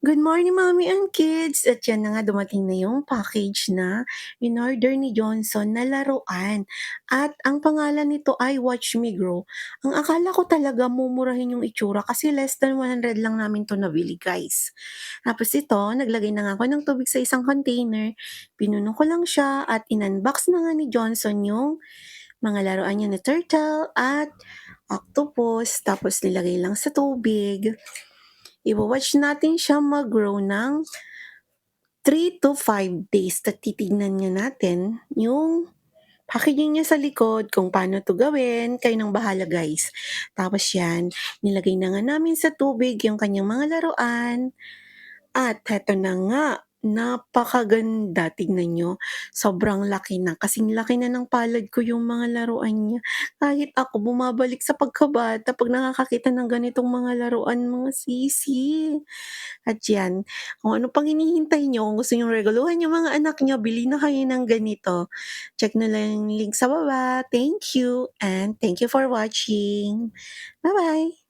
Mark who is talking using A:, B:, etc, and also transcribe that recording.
A: Good morning, mommy and kids! At yan na nga, dumating na yung package na in-order ni Johnson na laruan. At ang pangalan nito ay Watch Me Grow. Ang akala ko talaga mumurahin yung itsura kasi less than 100 lang namin to nabili, guys. Tapos ito, naglagay na nga ako ng tubig sa isang container. Pinuno ko lang siya at in-unbox na nga ni Johnson yung mga laruan niya na turtle at octopus. Tapos nilagay lang sa tubig. Iwa-watch natin siya mag-grow ng 3 to 5 days. Titignan niya natin yung packaging niya sa likod kung paano 'to gawin, kayo ng bahala guys. Tapos 'yan, nilagay na nga namin sa tubig yung kanyang mga laruan. At heto na nga, napakaganda tignan niyo, sobrang laki na, kasing laki na ng palad ko yung mga laruan niya. Kahit ako bumabalik sa pagkabata 'pag nakakakita ng ganitong mga laruan, mga sisi. At 'yan, kung ano pang hinihintay niyo, kung gusto niyong regaluhan yung mga anak niyo, bili na kayo ng ganito. Check na lang yung link sa baba. Thank you and thank you for watching. Bye-bye.